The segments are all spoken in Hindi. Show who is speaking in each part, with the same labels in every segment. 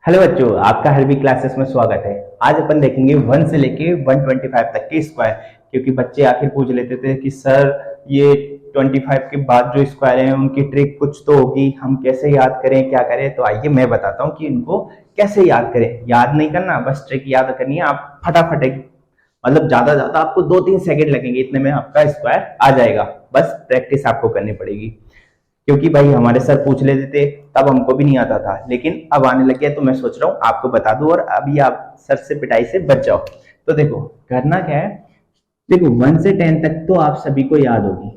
Speaker 1: हेलो बच्चों, आपका हरवी क्लासेस में स्वागत है। आज अपन देखेंगे 1 से लेके 125 तक के स्क्वायर। क्योंकि बच्चे आखिर पूछ लेते थे कि सर ये 25 के बाद जो स्क्वायर हैं उनकी ट्रिक कुछ तो होगी, हम कैसे याद करें, क्या करें। तो आइए मैं बताता हूँ कि इनको कैसे याद करें। याद नहीं करना, बस ट्रिक याद करनी है। आप फटाफट मतलब ज्यादा आपको 2-3 सेकंड लगेंगे, इतने में आपका स्क्वायर आ जाएगा। बस प्रैक्टिस आपको करनी पड़ेगी। क्योंकि भाई हमारे सर पूछ लेते थे तब हमको भी नहीं आता था, लेकिन अब आने लग गया तो मैं सोच रहा हूँ आपको बता दूं और अभी आप सर से पिटाई से बच जाओ। तो देखो करना क्या है। देखो 1 से 10 तक तो आप सभी को याद होगी।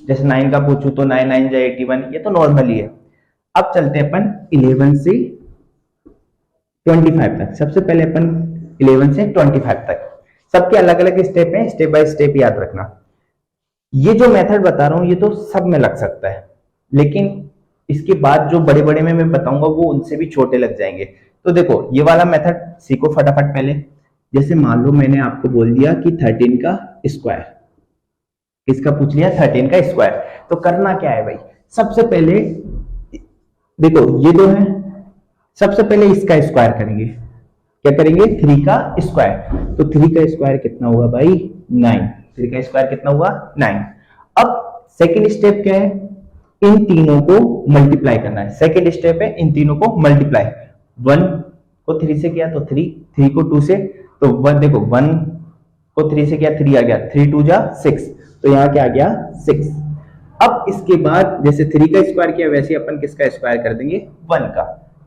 Speaker 1: जैसे 9 का पूछूं तो 9 9 जा 81, ये तो नॉर्मल ही है। अब चलते हैं अपन 11 से 25 तक। सबसे पहले अपन 11 से 25 तक सबके अलग अलग स्टेप है, स्टेप बाय स्टेप याद रखना। ये जो मेथड बता रहा हूं ये तो सब में लग सकता है, लेकिन इसके बाद जो बड़े बड़े में मैं बताऊंगा वो उनसे भी छोटे लग जाएंगे। तो देखो ये वाला मेथड सीखो फटाफट। पहले जैसे मान लो मैंने आपको बोल दिया कि 13 का स्क्वायर, किसका पूछ लिया, 13 का स्क्वायर। तो करना क्या है भाई, सबसे पहले देखो ये दो है, सबसे पहले इसका स्क्वायर करेंगे। क्या करेंगे, 3 का स्क्वायर। तो 3 का स्क्वायर कितना हुआ भाई, 9। 3 का स्क्वायर कितना हुआ, 9। अब सेकेंड स्टेप क्या है, इन तीनों को मल्टीप्लाई करना है। सेकेंड स्टेप है इन तीनों को मल्टीप्लाई। 1 को 3 से किया तो 3, 3 को 2 से तो 1। देखो 1 को 3 से किया 3 आ गया, 3 2 जा 6, तो यहाँ क्या आ गया 6। अब इसके बाद जैसे 3 का स्क्वायर किया वैसे अपन किसका स्क्वायर कर देंगे, 1 का।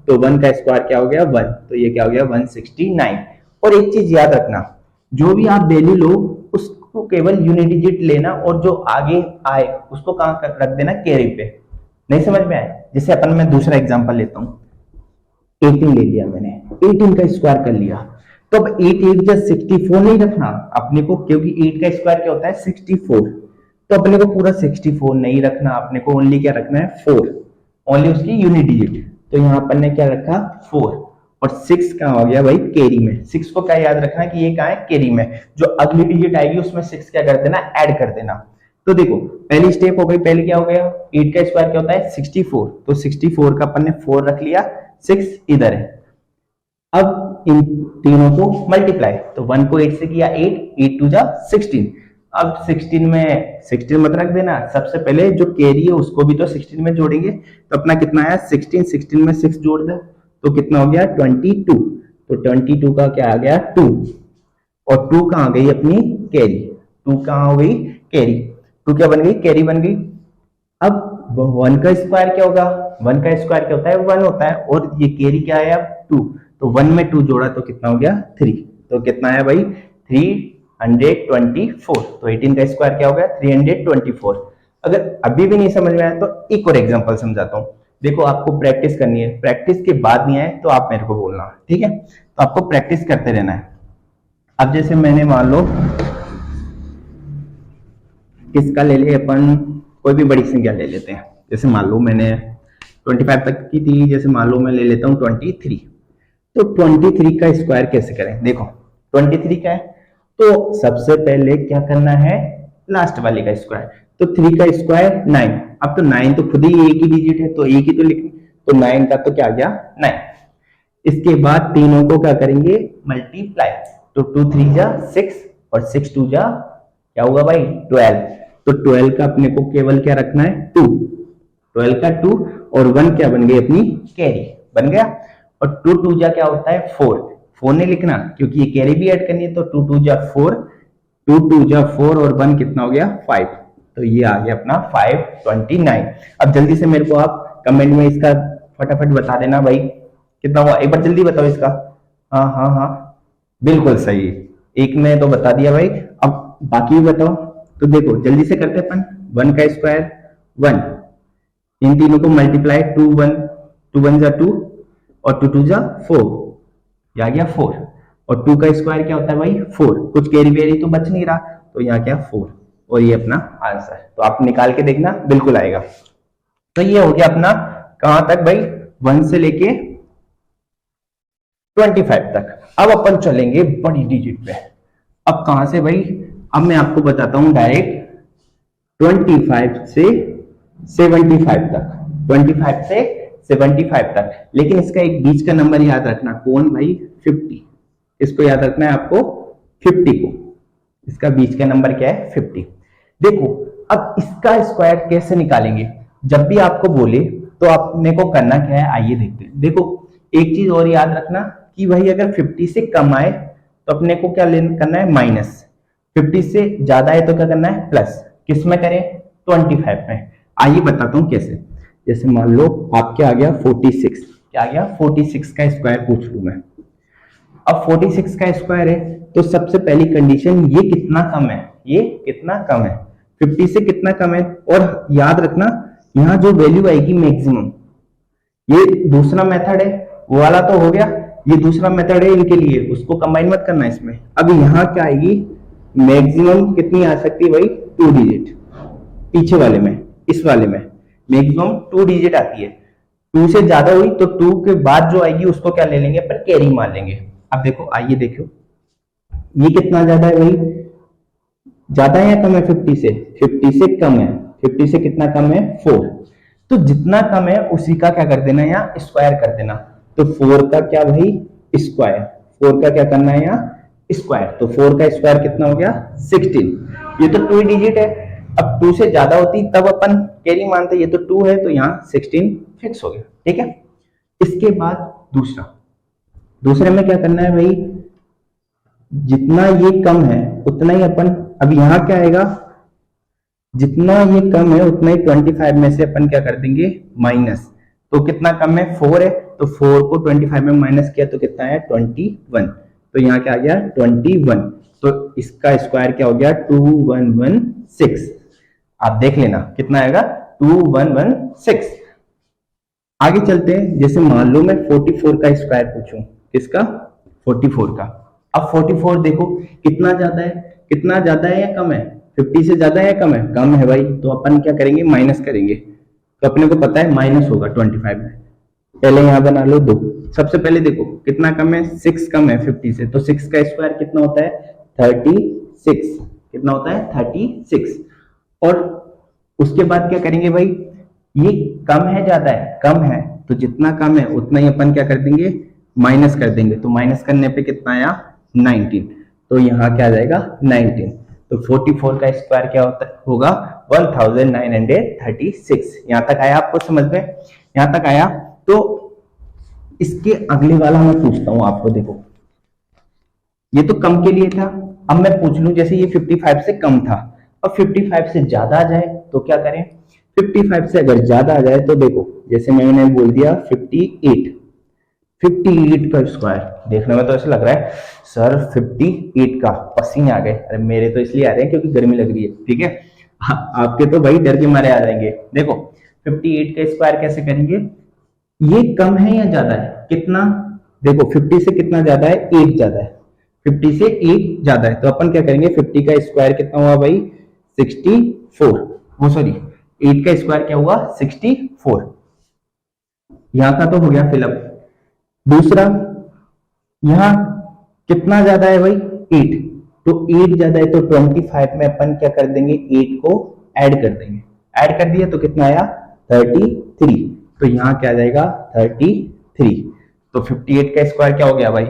Speaker 1: तो 1 का स्क्वायर क्या हो गया, 1। तो ये क्या हो गया 169। और एक चीज याद रखना, जो भी आप वैल्यू लो उसको केवल यूनिट डिजिट लेना और जो आगे आए उसको कहां रख देना, कैरी पे। नहीं समझ में आया, जैसे अपन मैं दूसरा एग्जांपल लेता हूं। 18 ले लिया मैंने, 18 का स्क्वायर कर लिया। तो अब 8 8 जा 64 नहीं रखना अपने को, क्योंकि 8 का स्क्वायर क्या होता है 64। तो अपने को पूरा 64 नहीं रखना, अपने को ओनली क्या रखना है 4, ओनली उसकी यूनिट डिजिट। तो यहाँ अपन ने क्या रखा 4। और 6 कहाँ हो गया भाई, कैरी में। 6 को क्या याद रखना कि ये कहाँ है, कैरी में। जो अगली डिजिट आएगी उसमें 6 क्या कर देना, ऐड कर देना। तो देखो पहली स्टेप हो गई, पहले क्या हो गया, 8 का स्क्वायर क्या होता है 64। तो 64 का अपन ने 4 रख लिया, 6 इधर है। अब इन तीनों को मल्टीप्लाई, तो 1 को 8 से किया 8, 8 2 जा 16। अब 16 में 16 मत रख देना, सबसे पहले जो कैरी है उसको भी तो 16 में जोड़ेंगे। तो अपना कितना आया 16, 16 में 6 जोड़ दो तो कितना हो गया 22। तो 22 का क्या आ गया 2, और 2 कहाँ गई अपनी कैरी, 2 कहाँ हो गई कैरी, 2 क्या बन गई, कैरी बन गई। अब 1 का स्क्वायर क्या होगा, 1 का स्क्वायर क्या होता है 1 होता है, और ये कैरी क्या है अब 2। तो 1 में 2 जोड़ा तो कितना हो गया 3। तो कितना है भाई 324। तो 18 का स्क्वायर क्या हो गया 324। अगर अभी भी नहीं समझ में आया तो एक और एग्जांपल समझाता हूं। देखो आपको प्रैक्टिस करनी है, प्रैक्टिस के बाद नहीं आए तो आप मेरे को बोलना, ठीक है। तो आपको प्रैक्टिस करते रहना है। अब जैसे मैंने मान लो किसका ले ले अपन, कोई भी बड़ी संख्या ले लेते हैं। जैसे मान लो मैंने 25 तक की थी, जैसे मान लो मैं ले लेता हूं 23। तो 23 का स्क्वायर कैसे करें, देखो 23 का है तो सबसे पहले क्या करना है, लास्ट वाले का स्क्वायर। तो 3 का स्क्वायर 9। अब तो 9 तो खुद ही एक ही डिजिट है तो एक ही तो लिख, तो 9 का तो क्या आ गया 9। इसके बाद तीनों को क्या करेंगे मल्टीप्लाई। तो 2 3 जा 6 और 6 2 जा क्या हुआ भाई 12। तो 12 का अपने को केवल क्या रखना है 2, 12 का 2, और 1 क्या बन गई अपनी कैरी बन गया। और 2 2 जा क्या होता है 4, 4 नहीं लिखना क्योंकि ये कैरी भी ऐड करनी है। तो 2 2 जा 4, 2 2 जा 4 और 1 कितना हो गया 5। तो ये आ गया अपना 529। अब जल्दी से मेरे को आप कमेंट में इसका फटाफट बता देना भाई कितना हुआ, एक बार जल्दी बताओ इसका। हाँ हाँ हाँ बिल्कुल सही, एक ने तो बता दिया भाई। अब बाकी भी बताओ। तो देखो जल्दी से करते अपन। 1 का स्क्वायर 1, इन तीनों को मल्टीप्लाई 2 1, 2 1 जा 2 और 2 2 जा 4, ये आ गया 4। और 2 का स्क्वायर क्या होता है भाई 4, कुछ कैरी वेरी तो बच नहीं रहा तो यहाँ क्या 4, और ये अपना आंसर। तो आप निकाल के देखना बिल्कुल आएगा। तो ये हो गया अपना कहां तक भाई 1 से लेके 25 तक। अब अपन चलेंगे बड़ी डिजिट पे। अब कहां से भाई, अब मैं आपको बताता हूं डायरेक्ट 25 से 75 तक, 25 से 75 तक, लेकिन इसका एक बीच का नंबर याद रखना, कौन भाई? 50। इसको याद रखना है आपको, 50 को, इसका बीच का नंबर क्या है? 50। देखो अब इसका स्क्वायर कैसे निकालेंगे? जब भी आपको बोले तो आपने को करना क्या है, आइए देखते हैं। देखो एक चीज और याद रखना कि भाई अगर 50 से कम आए तो अपने को क्या करना है? माइनस। 50 से ज्यादा है तो क्या करना है? प्लस। किस में करें? 25 में। आइए बताता हूं कैसे। जैसे मान लो आपके आ गया 46, क्या आ गया? 46 का स्क्वायर पूछ लू मैं। अब 46 का स्क्वायर है तो सबसे पहली कंडीशन, ये कितना कम है? ये कितना कम है? 50 से कितना कम है? और याद रखना यहाँ जो वैल्यू आएगी मैक्सिमम, ये दूसरा मेथड है, वो वाला तो हो गया, ये दूसरा मेथड है इनके लिए, उसको कंबाइन मत करना इसमें। अब यहाँ क्या आएगी? मैक्सिमम कितनी आ सकती है भाई? 2 डिजिट। पीछे वाले में, इस वाले में मैक्सिमम 2 डिजिट आती है। 2 से ज्यादा हुई तो 2 के बाद जो आएगी उसको क्या ले लेंगे? पर कैरी मान लेंगे। अब देखो, आइए देखो ये कितना ज्यादा है भाई? ज्यादा है या कम है? 50 से? 50 से कम है। 50 से कितना कम है? 4। तो जितना कम है उसी का क्या कर देना? यहाँ स्क्वायर कर देना। तो 4 का क्या भाई? स्क्वायर। 4 का क्या करना है यहाँ? स्क्वायर। तो 4 का स्क्वायर कितना हो गया? 16। ये तो 2 डिजिट है, अब 2 से ज्यादा होती तब अपन कैरी मानते, ये तो 2 है तो यहाँ 16 फिक्स हो गया। ठीक है, इसके बाद दूसरे में क्या करना है भाई? जितना ये कम है उतना ही अपन, अब यहाँ क्या आएगा? जितना ये कम है उतना ही 25 में से अपन क्या कर देंगे? माइनस। तो कितना कम है? 4 है, तो 4 को 25 में माइनस किया तो कितना है? 21। तो यहाँ क्या आ गया? 21। तो इसका स्क्वायर क्या हो गया? 2116। आप देख लेना कितना आएगा? 2116। आगे चलते हैं। जैसे मान लो मैं 44 का स्क्वायर पूछूं, किसका? 44 का। अब 44 देखो कितना ज्यादा है? कितना ज्यादा है या कम है? 50 से ज्यादा है या कम है? कम है भाई, तो अपन क्या करेंगे? माइनस करेंगे। तो अपने को पता है माइनस होगा 25 में। पहले यहां बना लो 2। सबसे पहले देखो कितना कम है? 6 कम है 50 से, तो 6 का स्क्वायर कितना होता है? 36। कितना होता है? 36। और उसके बाद क्या करेंगे भाई? ये कम है ज्यादा है? कम है, तो जितना कम है उतना ही अपन क्या कर देंगे? माइनस कर देंगे। तो माइनस करने पे कितना आया? 19। तो यहाँ क्या आ जाएगा? 19। तो 44 का स्क्वायर क्या होगा? 1936। यहां तक आया आपको समझ में? यहां तक आया। तो इसके अगले वाला मैं पूछता हूं आपको। देखो ये तो कम के लिए था, अब मैं पूछ लूं जैसे ये 55 से कम था, अब 55 से ज्यादा आ जाए तो क्या करें? 55 से अगर ज्यादा आ जाए तो देखो, जैसे मैंने बोल दिया 58 का स्क्वायर। देखने में तो ऐसे लग रहा है सर 58 का, पसीने आ गए। अरे मेरे तो इसलिए आ रहे हैं क्योंकि गर्मी लग रही है। ठीक है, आपके तो भाई डर के मारे आ जाएंगे। देखो 58 का स्क्वायर कैसे करेंगे? ये कम है या ज्यादा है? कितना? देखो 50 से कितना ज्यादा है? 8 ज्यादा है। 50 से 8 ज्यादा है, तो अपन क्या करेंगे? 50 का स्क्वायर कितना हुआ भाई? 64। वो सॉरी 8 का स्क्वायर क्या हुआ? 64। यहां का तो हो गया फिलअप। दूसरा, यहां कितना ज्यादा है भाई? 8। तो 8 ज्यादा है तो 25 में अपन क्या कर देंगे? 8 को ऐड कर देंगे। ऐड कर दिया तो कितना आया? 33। तो यहां क्या आ जाएगा? 33। तो 58 का स्क्वायर क्या हो गया भाई?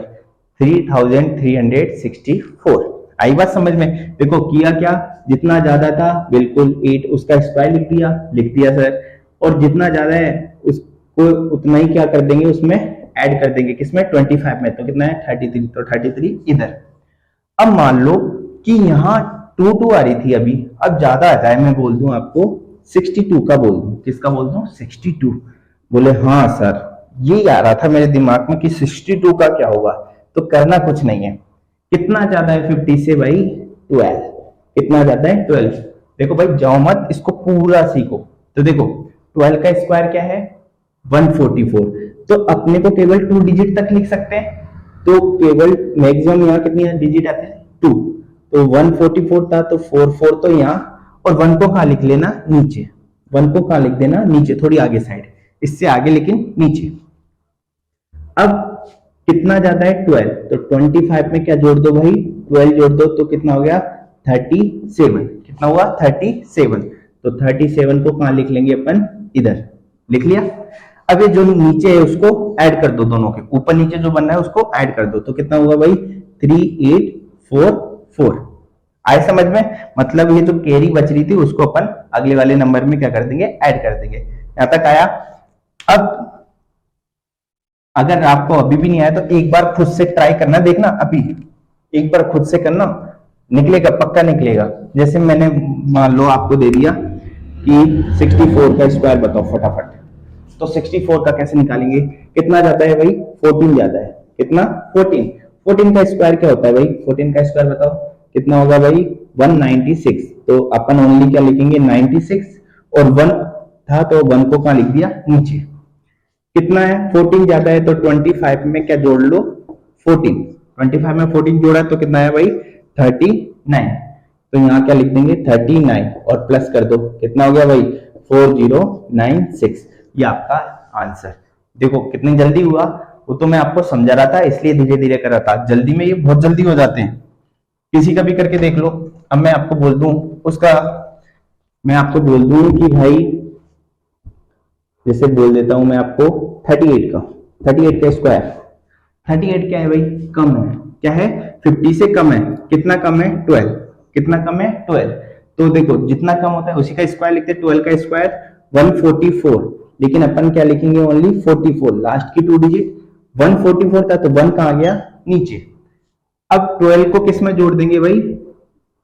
Speaker 1: 3364। आई बात समझ में? देखो किया क्या? जितना ज्यादा था बिल्कुल 8 उसका स्क्वायर लिख दिया सर, और जितना ज्यादा है उसको उतना ही क्या कर देंगे? उसमें ऐड कर देंगे। किसमें? 25 में। तो कितना है? 33। तो 33 इधर। अब मान लो कि यहाँ 2 आ रही थी अभी, अब ज्यादा आ जाए, मैं बोल दूं आपको 62 का बोल दूं। किसका बोल दूं? 62। बोले हाँ सर, ये आ रहा था मेरे दिमाग में कि 62 का क्या होगा। तो करना कुछ नहीं है। कितना ज्यादा है 50 से भाई? 12। कितना ज्यादा है? 12। देखो भाई जाओ मत, इसको पूरा सीखो। तो देखो 12 का स्क्वायर क्या है? 144। तो अपने को केवल 2 डिजिट तक लिख सकते हैं, तो केवल मैक्सिमम यहाँ कितनी डिजिट आते हैं? 2। तो 144 था तो 44 तो यहाँ, और 1 को कहाँ लिख लेना? नीचे। 1 को कहाँ लिख देना? नीचे, थोड़ी आगे साइड, इससे आगे लेकिन नीचे। अब कितना ज्यादा है? 12। तो 25 में क्या जोड़ दो भाई? 12 जोड़ दो तो कितना हो गया? 37। कितना हुआ? 37। तो 37 को कहाँ लिख लेंगे अपन? इधर लिख लिया। अब ये जो नीचे है उसको ऐड कर दो, दोनों के ऊपर नीचे जो बनना है उसको ऐड कर दो, तो कितना हुआ भाई 3844। आए समझ में? मतलब ये जो कैरी बच रही थी उसको अपन अगले वाले नंबर में क्या कर देंगे, ऐड कर देंगे। यहां तक आया। अब अगर आपको अभी भी नहीं आया तो एक बार खुद से ट्राई करना, देखना अभी एक बार खुद से करना, निकलेगा, पक्का निकलेगा। जैसे मैंने मान लो आपको दे दिया कि 64 का स्क्वायर बताओ फटाफट, तो 64 का कैसे निकालेंगे, कितना जाता है भाई 14 जाता है, कितना 14। 14 का स्क्वायर क्या होता है भाई, 14 का स्क्वायर बताओ कितना होगा भाई 196। तो अपन ओनली क्या लिखेंगे 96, और 1 था तो 1 को कहां लिख दिया नीचे। कितना है 14 ज्यादा है तो 25 में क्या जोड़ लो 14, 25 में 14 जोड़ा तो कितना है भाई 39। तो यहाँ क्या लिख देंगे 39 और प्लस कर दो, कितना हो गया भाई 4096। ये आपका आंसर। देखो कितनी जल्दी हुआ, वो तो मैं आपको समझा रहा था इसलिए धीरे धीरे कर रहा था, जल्दी में ये बहुत जल्दी हो जाते हैं। किसी का भी करके देख लो। अब मैं आपको बोल दूं उसका, मैं आपको बोल दूं कि भाई जैसे बोल देता हूं मैं आपको 38 का, 38 का स्क्वायर, 38 क्या है भाई कम है, क्या है 50 से कम है, कितना कम है 12, कितना कम है 12। तो देखो जितना कम होता है उसी का स्क्वायर लिखते हैं, 12 का स्क्वायर 144, लेकिन अपन क्या लिखेंगे ओनली 44, लास्ट की 2 डिजिट 144 था तो 1 कहां गया नीचे। अब 12 को किस में जोड़ देंगे भाई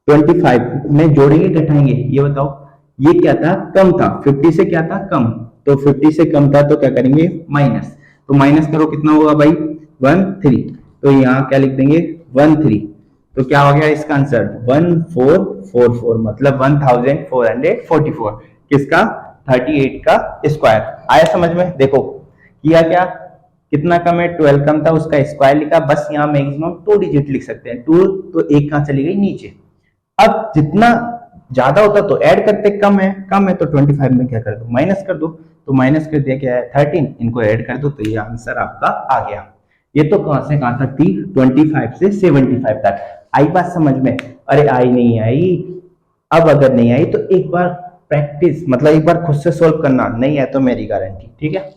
Speaker 1: 25 में जोड़ेंगे घटाएंगे, ये बताओ। ये क्या था कम था, 50 से क्या था कम, तो 50 से कम था तो क्या करेंगे माइनस, तो माइनस करो कितना होगा भाई 13, तो यहाँ क्या लिख देंगे 13। तो क्या हो गया इसका आंसर 1444, मतलब 1444, किसका 38 का स्क्वायर। आया समझ में? देखो किया क्या, कितना कम है 12 कम था उसका स्क्वायर लिखा, बस यहाँ मैक्सिमम 2 डिजिट लिख सकते हैं, 2 तो एक कहां चली गई नीचे। अब जितना ज्यादा होता तो ऐड करते, कम है तो 25 में क्या कर दो माइनस कर दो, तो माइनस कर दिया क्या है 13, इनको ऐड कर दो तो ये आंसर आपका आ गया। ये तो कहां से कहां तक थी 25 से 75 तक। आई बात समझ में? अरे आई नहीं आई, अब अगर नहीं आई तो एक बार प्रैक्टिस, मतलब एक बार खुद से सोल्व करना, नहीं है तो मेरी गारंटी, ठीक है।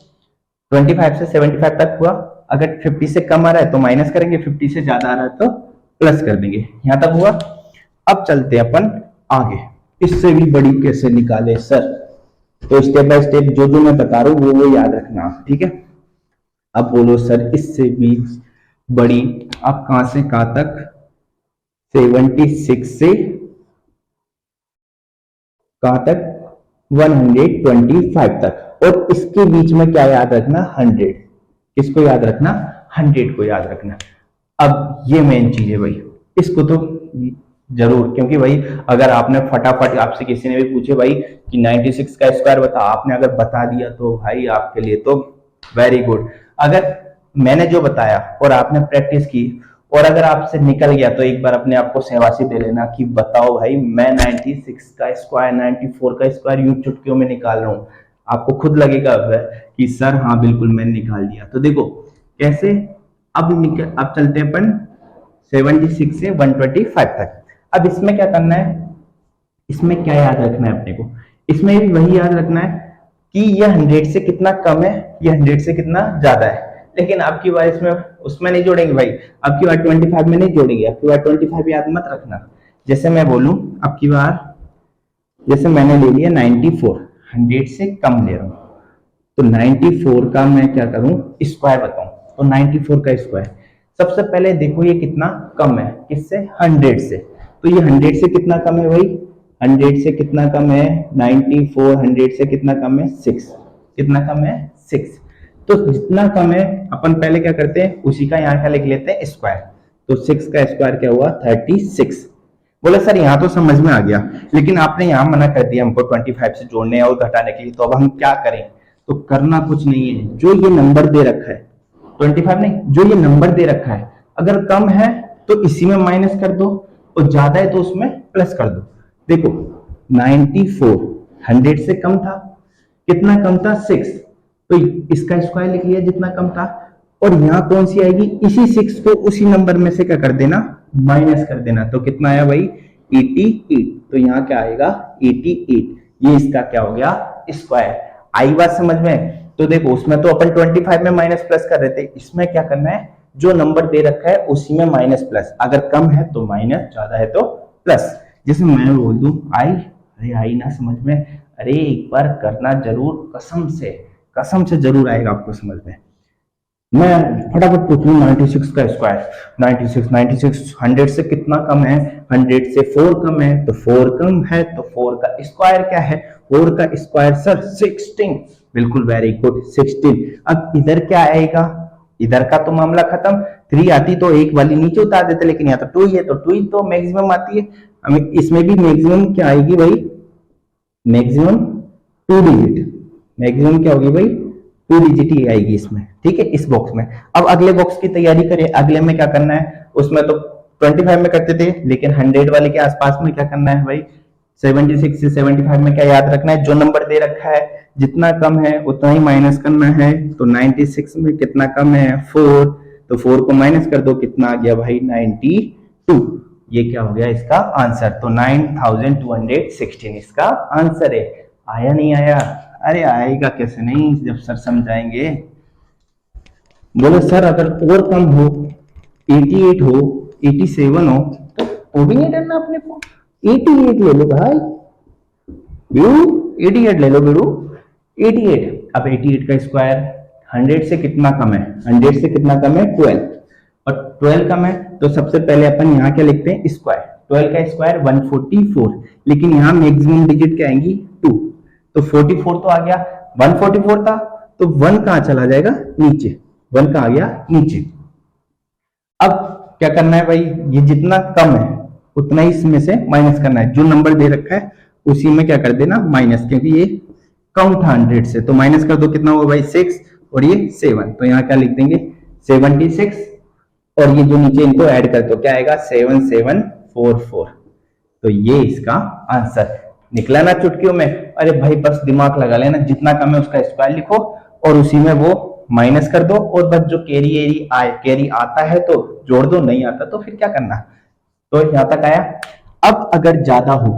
Speaker 1: 25 से 75 तक हुआ, अगर 50 से कम आ रहा है तो माइनस करेंगे, 50 से ज्यादा आ रहा है तो प्लस कर देंगे, यहां तक हुआ। अब चलते अपन आगे, इससे भी बड़ी कैसे निकाले सर, तो स्टेप बाय स्टेप जो जो मैं बता रहा हूं वो याद रखना, ठीक है। अब बोलो सर इससे भी बड़ी, अब कहां से कहां तक 76 से कहां तक 125 तक, और इसके बीच में क्या याद रखना 100, किसको याद रखना 100 को याद रखना। अब ये मेन चीज है भाई, इसको तो जरूर, क्योंकि भाई अगर आपने फटाफट, आपसे किसी ने भी पूछे भाई कि 96 का स्क्वायर बता, आपने अगर बता दिया तो भाई आपके लिए तो वेरी गुड। अगर मैंने जो बताया और आपने प्रैक्टिस की और अगर आपसे निकल गया तो एक बार अपने आप को शाबाशी दे लेना कि बताओ भाई मैं 96 का स्क्वायर 94 का स्क्वायर यूं चुटकियों में निकाल रहा हूं। आपको खुद लगेगा कि सर हाँ बिल्कुल मैंने निकाल दिया। तो देखो कैसे, अब चलते हैं अपन 76 से 125 तक। अब इसमें क्या करना है, इसमें क्या याद रखना है अपने को, इसमें भी वही याद रखना है कि ये 100 से कितना कम है, ये 100 से कितना ज्यादा है। लेकिन अब की बार इसमें उसमें नहीं जोड़ेंगे भाई, अब की बार 25 में नहीं जोड़ेंगे, अब की बार 25 याद मत रखना। जैसे मैं बोलूं अब की बार, जैसे मैंने ले लिया 94, 100 से कम ले रहा हूं, तो 94 का मैं क्या करूं स्क्वायर बताऊं, तो 94 का स्क्वायर सबसे पहले देखो ये कितना कम है, किससे 100 से, तो ये 100 से कितना कम है भाई 100 से कितना कम है 94, 100 से कितना कम है 6, कितना कम है 6। तो जितना कम है अपन पहले क्या करते हैं उसी का यहाँ क्या लिख लेते हैं स्क्वायर, तो 6 का स्क्वायर क्या हुआ 36। बोले सर यहाँ तो समझ में आ गया, लेकिन आपने यहाँ मना कर दिया हमको 25 से जोड़ने और घटाने के लिए, तो अब हम क्या करें। तो करना कुछ नहीं है, जो ये नंबर दे रखा है 25 नहीं, जो ये नंबर दे रखा है अगर कम है तो इसी में माइनस कर दो और ज्यादा है तो उसमें प्लस कर दो। देखो 94 100 से कम था, कितना कम था 6, तो इसका स्क्वायर लिख लिया जितना कम था, और यहाँ कौन सी आएगी इसी 6 को उसी नंबर में से क्या कर देना माइनस कर देना, तो कितना आया भाई 88, तो यहाँ क्या आएगा 88, ये इसका क्या हो गया स्क्वायर। आई बात समझ में? तो देखो उसमें तो अपन 25 में माइनस प्लस कर रहे थे, इसमें क्या करना है, जो नंबर दे रखा है उसी में माइनस प्लस, अगर कम है तो माइनस, ज्यादा है तो प्लस। जैसे मैं बोल दूं आई, अरे आई ना समझ में, अरे एक बार करना जरूर, कसम से जरूर आएगा आपको समझ में। मैं फटाफट पूछ लूँ 96 का स्क्वायर, 96 100 से कितना कम है, 100 से 4 कम है, तो 4 कम है तो 4 का स्क्वायर क्या है, 4 का स्क्वायर सर 16, बिल्कुल वेरी गुड 16। अब इधर क्या आएगा, इधर का तो मामला खत्म, 3 आती तो एक वाली नीचे उतार देते, लेकिन यहाँ तो 2 ही है, तो 2 ही तो मैक्सिमम आती है। हमें इसमें भी मैक्सिमम क्या आएगी भाई, मैक्सिमम 2 डिजिट, मैक्सिमम क्या होगी भाई 2 डिजिट ही आएगी इसमें, ठीक है, इस बॉक्स में। अब अगले बॉक्स की तैयारी करें, अगले में क्या करना है, उसमें तो 25 में करते थे, लेकिन 100 वाले के आसपास में क्या करना है भाई, 76 से 75 में क्या याद रखना है, जो नंबर दे रखा है जितना कम है उतना ही माइनस करना है। तो 96 में कितना कम है 4, तो 4 को माइनस कर दो, कितना आ गया भाई 92, ये क्या हो गया इसका आंसर, तो 9216 इसका आंसर है। आया नहीं आया, अरे आएगा कैसे नहीं जब सर समझाएंगे। बोलो सर अगर और कम हो, 88 हो, 87 हो, तो वो भी नहीं करना अपने को, 88 ले लो भाई बेड़ू, 88 ले लो बेड़ू, 88। अब 88 का स्क्वायर 100 से कितना कम है, 100 से कितना कम है 12, और 12 कम है तो सबसे पहले अपन यहाँ क्या लिखते हैं स्क्वायर, 12 का स्क्वायर 144, लेकिन यहाँ मैक्सिमम डिजिट क्या आएंगी 2, तो 44 तो आ गया, 144 था तो 1 कहां चला जाएगा नीचे, 1 कहां आ गया नीचे। अब क्या करना है भाई, ये जितना कम है उतना ही इसमें से माइनस करना है, जो नंबर दे रखा है उसी में क्या कर देना माइनस, क्योंकि ये कम था 100 से, तो माइनस कर दो, कितना हुआ भाई 6 और ये 7, तो यहाँ क्या लिख देंगे 76, और ये जो नीचे इनको ऐड कर दो क्या आएगा 7744, तो ये इसका आंसर निकला ना चुटकियों में। अरे भाई बस दिमाग लगा लेना, जितना कम है उसका स्क्वायर लिखो और उसी में वो माइनस कर दो, और बस जो कैरी आता है तो जोड़ दो, नहीं आता तो फिर क्या करना। तो यहां तक आया। अब अगर ज्यादा हो,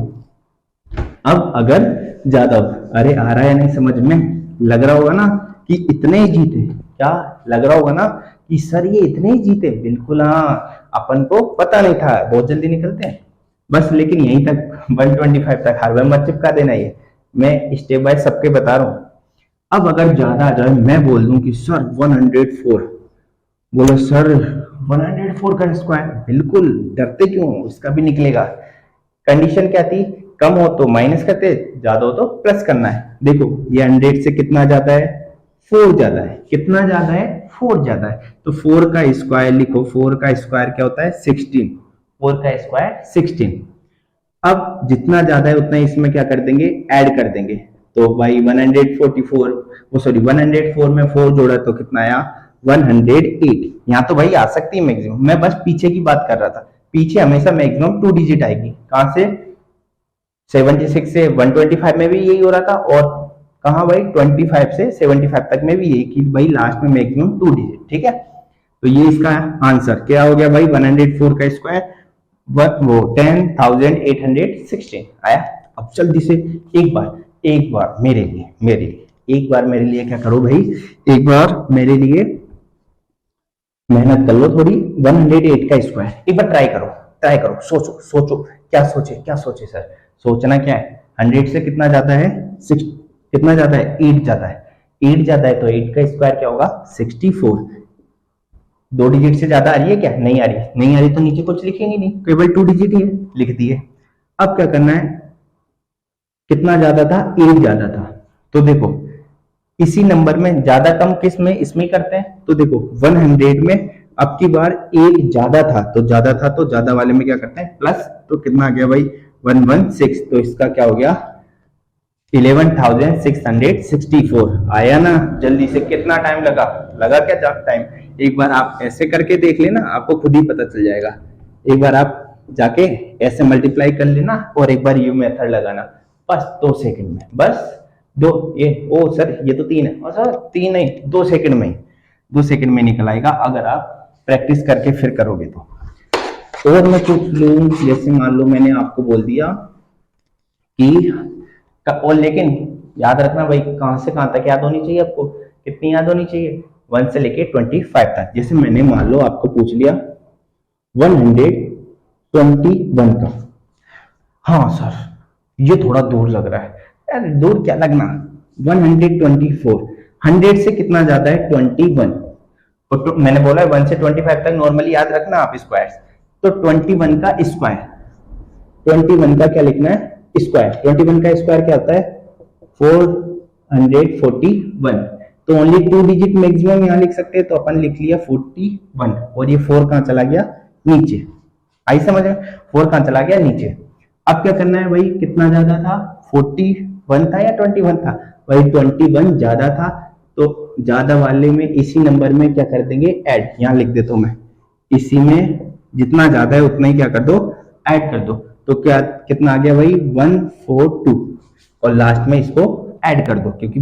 Speaker 1: अरे आ रहा है नहीं समझ में, लग रहा होगा ना कि इतने ही जीते, क्या लग रहा होगा ना कि सर ये इतने ही जीते, बिल्कुल हाँ, अपन को पता नहीं था, बहुत जल्दी निकलते हैं बस, लेकिन यहीं तक 125 तक हर बार मत चिपका देना, ये मैं स्टेप बाय सबके बता रहा हूं। अब अगर ज्यादा आ जाए, मैं बोल दूं कि सर 104, बोलो सर 104 का स्क्वायर, बिल्कुल डरते क्यों, उसका भी निकलेगा। कंडीशन क्या थी, कम हो तो माइनस करते, ज्यादा हो तो प्लस करना है। देखो ये 100 से कितना ज्यादा है 4 ज्यादा है, कितना ज्यादा है 4 ज्यादा है, तो 4 का स्क्वायर लिखो, 4 का स्क्वायर क्या होता है 16, 4 का स्क्वायर 16। अब जितना ज्यादा है उतना इसमें क्या कर देंगे ऐड कर देंगे, तो भाई 144, वो सॉरी 104 में 4 जोड़ा तो कितना आया 108। यहाँ तो भाई आ सकती है मैक्सिमम, मैं बस पीछे की बात कर रहा था, पीछे हमेशा मैक्सिमम 2 डिजिट आएगी, कहां से 76 से 125 में भी यही हो रहा था, और कहा भाई 25 से 75 तक में भी यही, कि भाई लास्ट में मैक्सिमम 2 डिजिट, ठीक है। तो ये इसका आंसर क्या हो गया भाई 104 का स्क्वायर, वो 10,816 आया। अब जल्दी से एक बार मेरे लिए क्या करो भाई, एक बार मेरे लिए मेहनत कर लो थोड़ी, 108 का स्क्वायर एक बार ट्राई करो, सोचो क्या सोचे सर, सोचना क्या है, 100 से कितना जाता है 6, कितना जाता है 8 जाता है, 8 जाता है तो 8 का स्क्वायर क्या होगा 64। 2 डिजिट से ज्यादा आ रही है क्या, नहीं आ रही तो नीचे कुछ लिखेंगे नहीं, केवल 2 डिजिट ही है, लिख दिए। अब क्या करना है, कितना ज्यादा था 8 ज्यादा था, तो देखो इसी नंबर में ज्यादा कम किस में, इसमें करते हैं, तो देखो 100 में अब की बार 8 ज्यादा था तो ज्यादा वाले में क्या करते हैं प्लस, तो कितना आ गया भाई 116, तो इसका क्या हो गया 11,664 आया ना। जल्दी से कितना टाइम लगा क्या टाइम, एक बार आप ऐसे करके देख लेना, आपको खुद ही पता चल जाएगा। एक बार आप जाके ऐसे मल्टीप्लाई कर लेना और एक बार यू मेथड लगाना, बस 2 सेकंड में, बस 2 ये ओ सर ये तो 3 है, और सर 3 नहीं 2 सेकंड में, 2 सेकंड में निकल आएगा अगर आप प्रैक्टिस करके फिर करोगे तो। और मैं पूछ लूं, जैसे मान लो मैंने आपको बोल दिया कि, और लेकिन याद रखना भाई कहां से कहां तक याद होनी चाहिए आपको, कितनी याद होनी चाहिए, 1 से लेके 25 तक। जैसे मैंने मान लो आपको पूछ लिया 121 का, हाँ सर ये थोड़ा दूर लग रहा है, यार दूर क्या लगना, 124, 100 से कितना ज्यादा है 21, तो मैंने बोला है 1 से 25 तक नॉर्मली याद रखना आप स्क्वायर, तो 21 का स्क्वायर, 21 का क्या लिखना है स्क्वायर, 21 का स्क्वायर क्या होता है 441, तो ओनली 2 डिजिट मैक्सिमम यहां लिख सकते हैं, तो अपन लिख लिया 41, और ये 4 कहां चला गया नीचे, आई समझ में, 4 कहां चला गया नीचे। अब क्या करना है भाई, कितना ज्यादा था 41 था या 21 था, भाई 21 ज्यादा था, तो ज्यादा वाले में इसी नंबर में क्या कर देंगे ऐड, यहां लिख देता हूं मैं, इसी में जितना ज्यादा है उतना ही क्या कर दो ऐड कर दो, तो क्या कितना आ गया भाई 142, और लास्ट में इसको ऐड कर दो, क्योंकि